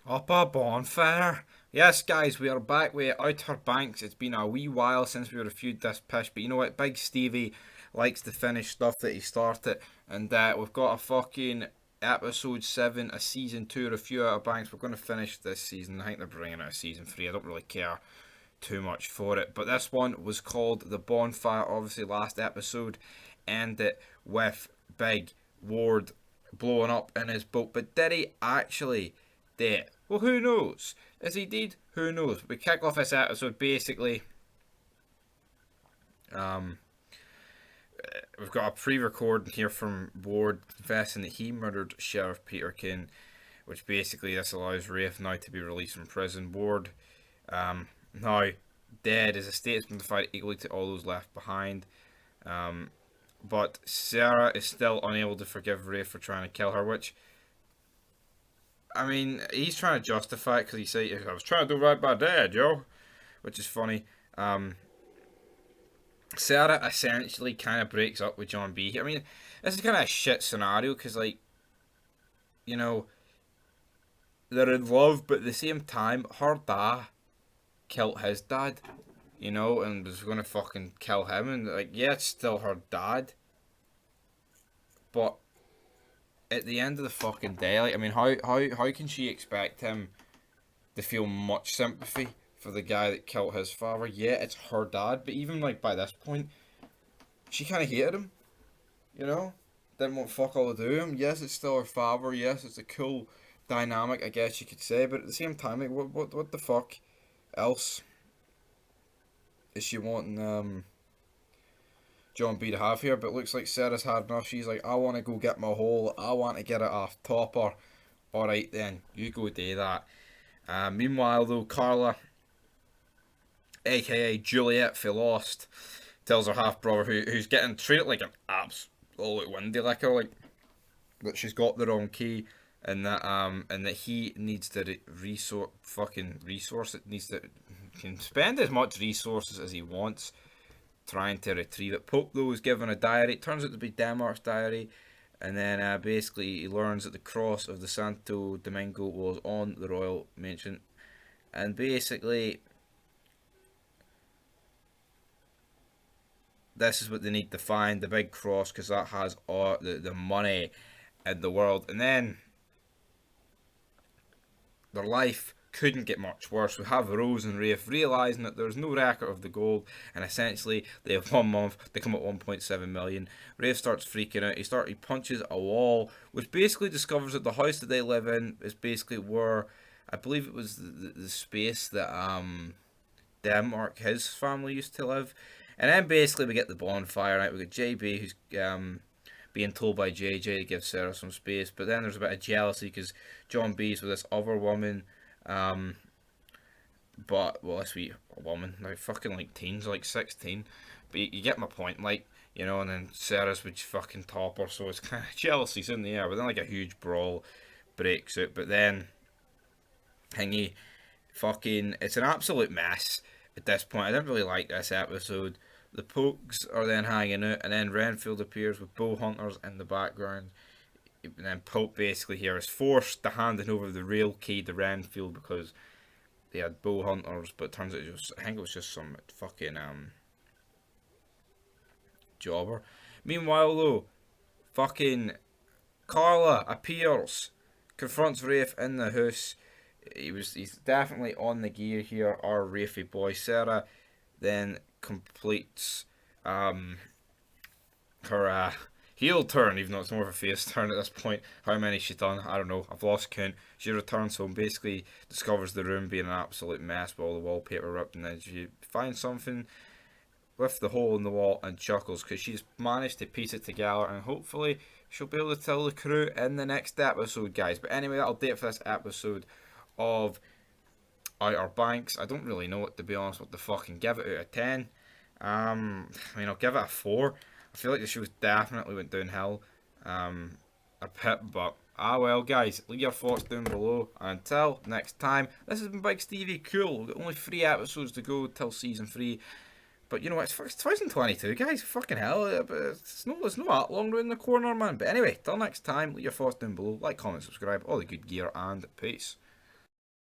Up a bonfire. Yes, guys, we are back with Outer Banks. It's been a wee while since we reviewed this pish, but you know what? Big Stevie likes to finish stuff that he started, and we've got a fucking episode 7, a season 2 review Outer Banks. We're going to finish this season. I think they're bringing out a season 3. I don't really care too much for it, but this one was called The Bonfire. Obviously, last episode ended with Big Ward blowing up in his boat, but did he actually do it? Well, who knows? Is he dead? Who knows? We kick off this episode basically. Um, we've got a pre-recording here from Ward confessing that he murdered Sheriff Peterkin, which basically this allows Rafe now to be released from prison. Ward, now dead, his estate's been divided equally to all those left behind. But Sarah is still unable to forgive Rafe for trying to kill her, which, I mean, he's trying to justify it because he said, I was trying to do right by Dad, yo. Which is funny. Sarah essentially kind of breaks up with John B. I mean, this is kind of a shit scenario because, like, you know, they're in love, but at the same time, her dad killed his dad, you know, and was going to fucking kill him. And, like, yeah, it's still her dad. But at the end of the fucking day, like, I mean, how can she expect him to feel much sympathy for the guy that killed his father? Yeah, it's her dad, but even, like, by this point, she kind of hated him, you know? Didn't want fuck all to do him. Yes, it's still her father. Yes, it's a cool dynamic, I guess you could say, but at the same time, like, what the fuck else is she wanting, John B to have here? But looks like Sarah's had enough. She's like, I want to go get my hole. I want to get it off topper. Alright then, you go do that. Meanwhile though, Carla, aka Juliet for Lost, tells her half brother who's getting treated like an absolute windy licker, like that she's got the wrong key, and that he needs to resource it, needs to can spend as much resources as he wants trying to retrieve it. Pope though is given a diary. It turns out to be Denmark's diary, and then basically he learns that the cross of the Santo Domingo was on the royal mansion, and basically this is what they need to find, the big cross, because that has all the money in the world. And then their life couldn't get much worse. We have Rose and Rafe realising that there's no record of the gold, and essentially they have 1 month to come at 1.7 million. Rafe starts freaking out. He punches a wall, which basically discovers that the house that they live in is basically where, I believe it was the space that Denmark, his family, used to live. And then basically we get the bonfire, right? We got JB who's being told by JJ to give Sarah some space, but then there's a bit of jealousy because John B's with this other woman. But, well, this wee woman, like fucking like teens, like 16. But you get my point, like, you know, and then Sarah's would fucking top her, so it's kind of jealousy's in the air. But then, like, a huge brawl breaks out. But then, Hingy, fucking, it's an absolute mess at this point. I didn't really like this episode. The Pokes are then hanging out, and then Renfield appears with bow hunters in the background. And then Pope basically here is forced to hand over the real key to Renfield because they had bow hunters, but it turns out I think it was just some fucking jobber. Meanwhile though, fucking Carla appears, confronts Rafe in the house. He's definitely on the gear here, our Rafey boy. Sarah then completes her heel turn, even though it's more of a face turn at this point. How many she's done, I don't know. I've lost count. She returns home, basically discovers the room being an absolute mess with all the wallpaper ripped, and then she finds something with the hole in the wall and chuckles because she's managed to piece it together, and hopefully she'll be able to tell the crew in the next episode, guys. But anyway, that'll do it for this episode of Outer Banks. I don't really know what, to be honest, what the fucking give it out of 10. I mean, I'll give it a 4. I feel like the show's definitely went downhill a bit, but well, guys, leave your thoughts down below. And until next time, this has been Big Stevie. Cool. We've got only 3 episodes to go till season 3. But you know what? It's 2022, guys. Fucking hell. It's not that long around the corner, man. But anyway, till next time, leave your thoughts down below. Like, comment, subscribe, all the good gear, and peace.